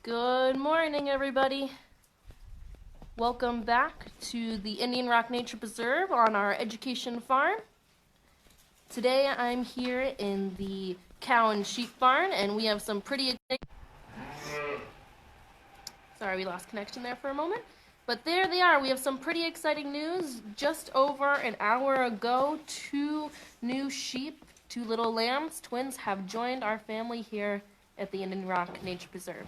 Good morning, everybody. Welcome back to the Indian Rock Nature Preserve on our education farm. Today I'm here in the cow and sheep barn, and we have some pretty exciting... Sorry, we lost connection there for a moment. But there they are. We have some pretty exciting news. Just over an hour ago, two new sheep, two little lambs, twins, have joined our family here at the Indian Rock Nature Preserve.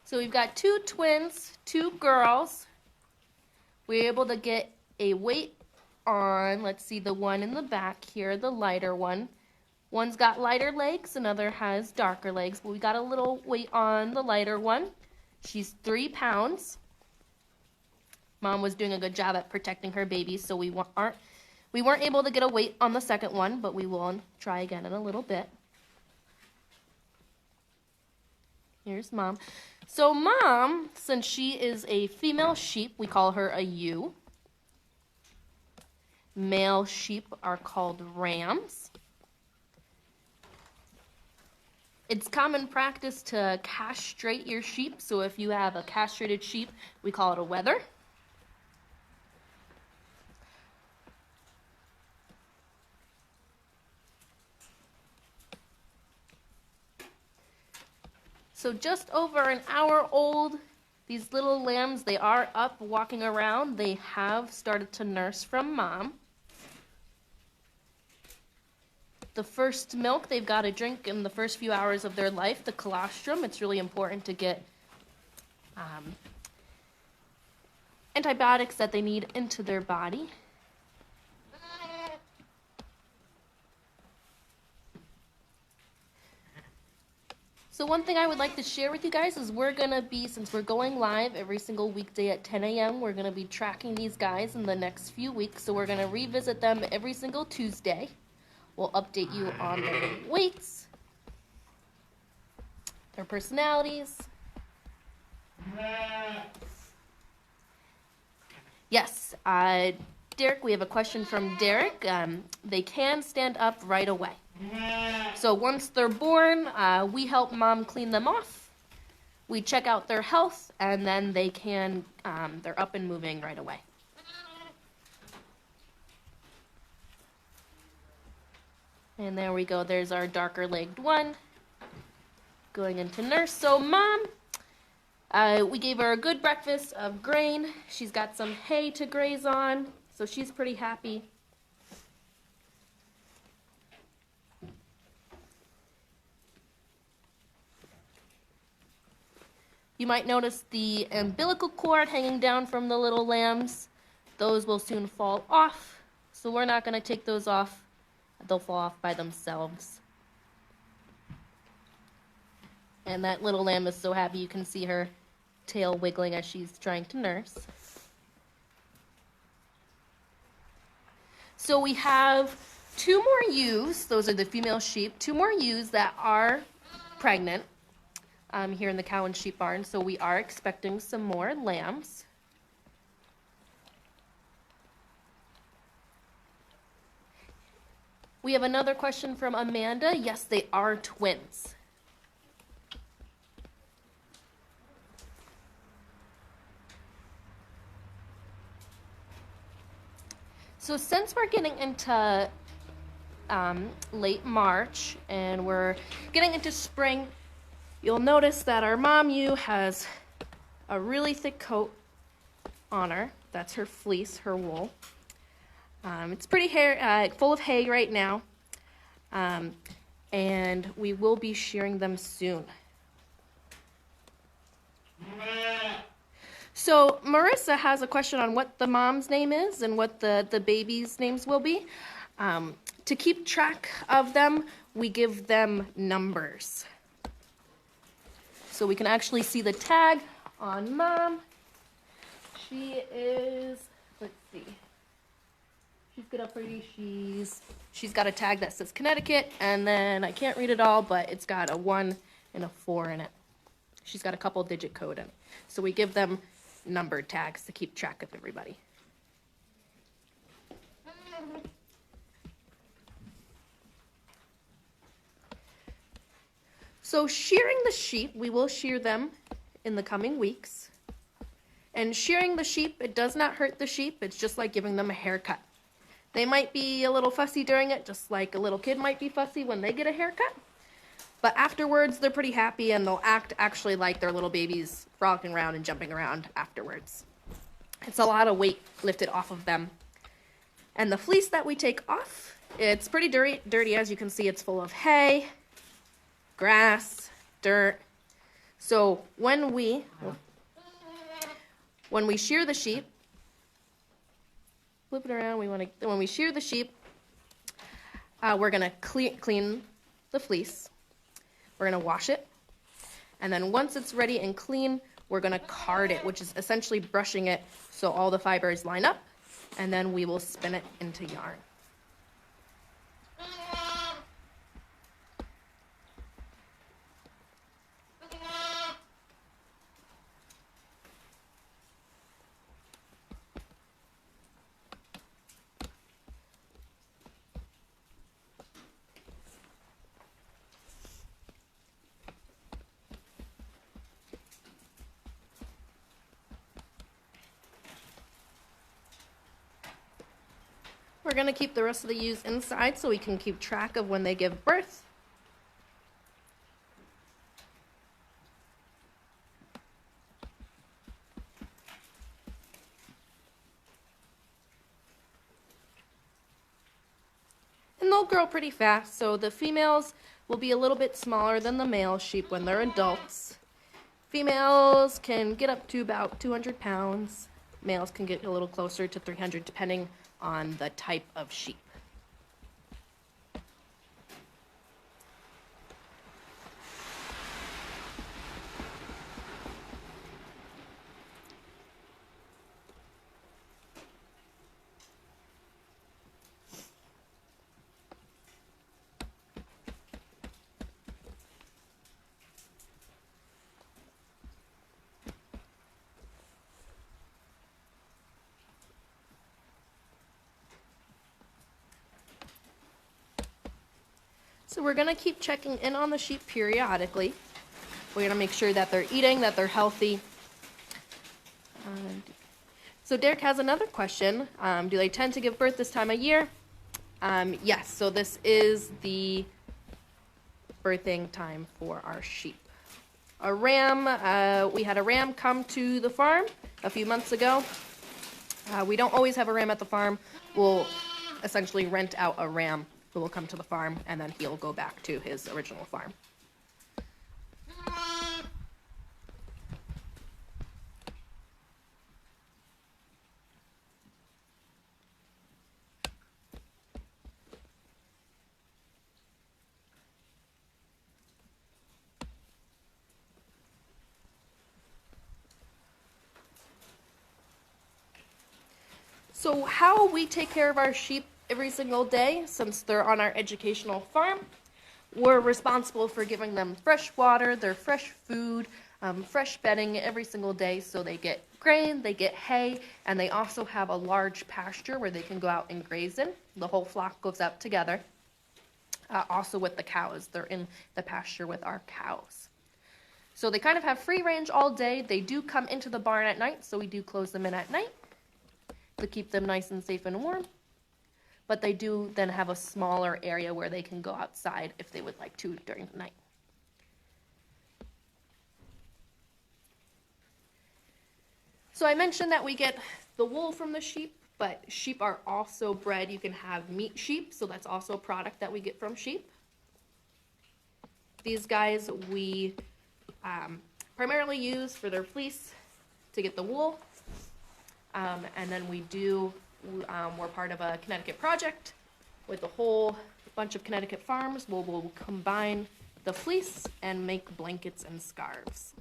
So we've got two twins, two girls. We were able to get a weight on, let's see, the one in the back here, the lighter one. One's got lighter legs, another has darker legs, but we got a little weight on the lighter one. She's 3 pounds. Mom was doing a good job at protecting her babies, so we weren't able to get a weight on the second one, but we will try again in a little bit. Here's Mom. So Mom, since she is a female sheep, we call her a ewe. Male sheep are called rams. It's common practice to castrate your sheep, so if you have a castrated sheep, we call it a wether. So just over an hour old, these little lambs, they are up walking around. They have started to nurse from Mom. The first milk they've got to drink in the first few hours of their life, the colostrum. It's really important to get antibiotics that they need into their body. So one thing I would like to share with you guys is we're going to be, since we're going live every single weekday at 10 a.m., we're going to be tracking these guys in the next few weeks. So we're going to revisit them every single Tuesday. We'll update you on their weights, their personalities. Yes, Derek, we have a question from Derek. They can stand up right away. So once they're born, we help Mom clean them off. We check out their health, and then they can, they're up and moving right away. And there we go. There's our darker-legged one going into nurse. So Mom, we gave her a good breakfast of grain. She's got some hay to graze on, so she's pretty happy. You might notice the umbilical cord hanging down from the little lambs. Those will soon fall off, so we're not going to take those off. They'll fall off by themselves. And that little lamb is so happy. You can see her tail wiggling as she's trying to nurse. So we have 2 more ewes. Those are the female sheep. 2 more ewes that are pregnant. Here in the cow and sheep barn, so we are expecting some more lambs. We have another question from Amanda. Yes, they are twins. So since we're getting into late March and we're getting into spring, you'll notice that our mom ewe has a really thick coat on her. That's her fleece, her wool. It's pretty full of hay right now, and we will be shearing them soon. So Marissa has a question on what the mom's name is and what the baby's names will be. To keep track of them, we give them numbers. So we can actually see the tag on Mom. She is, let's see. She's good up pretty. She's got a tag that says Connecticut, and then I can't read it all, but it's got a 1 and a 4 in it. She's got a couple digit code in it. So we give them numbered tags to keep track of everybody. So shearing the sheep, we will shear them in the coming weeks. And shearing the sheep, it does not hurt the sheep. It's just like giving them a haircut. They might be a little fussy during it, just like a little kid might be fussy when they get a haircut. But afterwards, they're pretty happy, and they'll act actually like their little babies frolicking around and jumping around afterwards. It's a lot of weight lifted off of them. And the fleece that we take off, it's pretty dirty. As you can see, it's full of hay, grass, dirt. So when we shear the sheep, flip it around. When we shear the sheep, we're gonna clean the fleece. We're gonna wash it, and then once it's ready and clean, we're gonna card it, which is essentially brushing it so all the fibers line up, and then we will spin it into yarn. We're going to keep the rest of the ewes inside so we can keep track of when they give birth. And they'll grow pretty fast, so the females will be a little bit smaller than the male sheep when they're adults. Females can get up to about 200 pounds. Males can get a little closer to 300 depending on the type of sheep. So we're going to keep checking in on the sheep periodically. We're going to make sure that they're eating, that they're healthy. So Derek has another question. Do they tend to give birth this time of year? Yes, so this is the birthing time for our sheep. A ram, we had a ram come to the farm a few months ago. We don't always have a ram at the farm. We'll essentially rent out a ram who will come to the farm, and then he'll go back to his original farm. So how we take care of our sheep every single day, since they're on our educational farm, we're responsible for giving them fresh water, their fresh food, fresh bedding every single day, so they get grain, they get hay, and they also have a large pasture where they can go out and graze in. The whole flock goes out together. Also with the cows, they're in the pasture with our cows. So they kind of have free range all day. They do come into the barn at night, so we do close them in at night to keep them nice and safe and warm. But they do then have a smaller area where they can go outside if they would like to during the night. So I mentioned that we get the wool from the sheep, but sheep are also bred. You can have meat sheep, so that's also a product that we get from sheep. These guys we primarily use for their fleece to get the wool. And then we're part of a Connecticut project with a whole bunch of Connecticut farms. We'll combine the fleece and make blankets and scarves.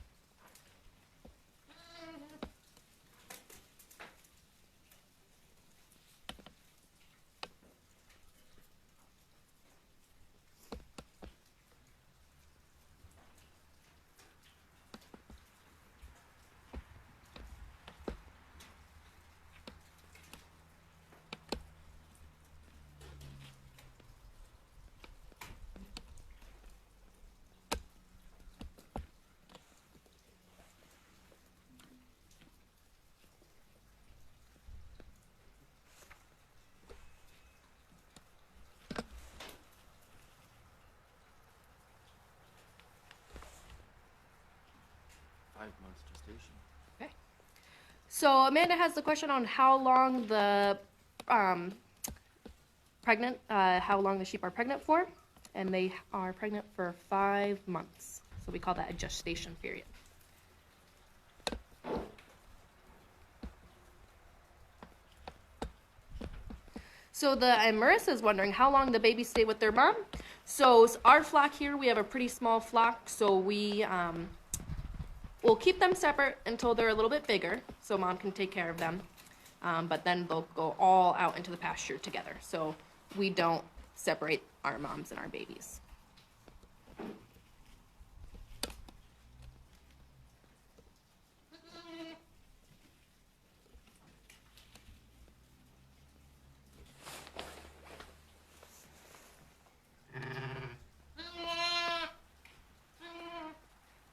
5 months gestation. Okay. So Amanda has the question on how long the how long the sheep are pregnant for, and they are pregnant for 5 months. So we call that a gestation period. So and Marissa's wondering how long the babies stay with their mom. So our flock here, we have a pretty small flock, so we'll keep them separate until they're a little bit bigger, so mom can take care of them. But then they'll go all out into the pasture together. So we don't separate our moms and our babies.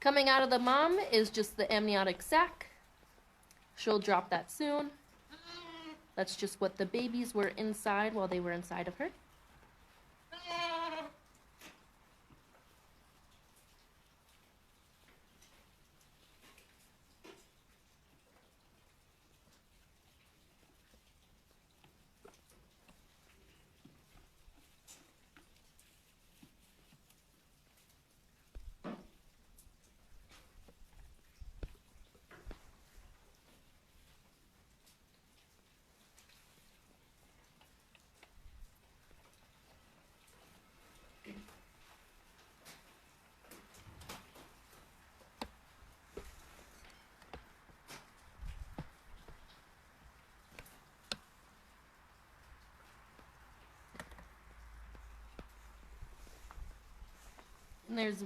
Coming out of the mom is just the amniotic sac. She'll drop that soon. That's just what the babies were inside while they were inside of her. And there's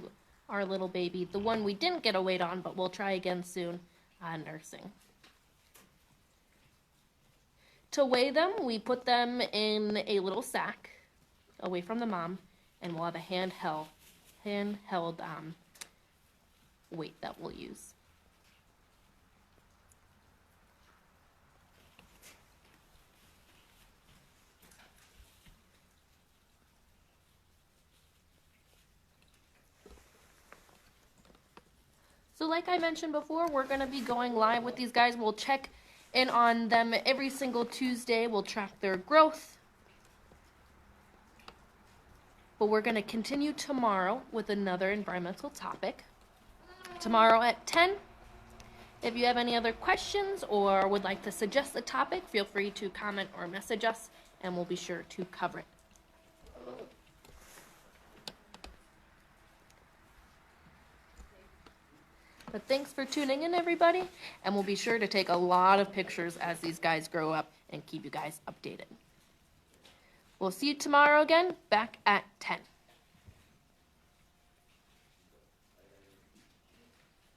our little baby, the one we didn't get a weight on, but we'll try again soon, nursing. To weigh them, we put them in a little sack away from the mom, and we'll have a handheld weight that we'll use. So like I mentioned before, we're going to be going live with these guys. We'll check in on them every single Tuesday. We'll track their growth. But we're going to continue tomorrow with another environmental topic. Tomorrow at 10. If you have any other questions or would like to suggest a topic, feel free to comment or message us, and we'll be sure to cover it. But thanks for tuning in, everybody, and we'll be sure to take a lot of pictures as these guys grow up and keep you guys updated. We'll see you tomorrow again, back at 10.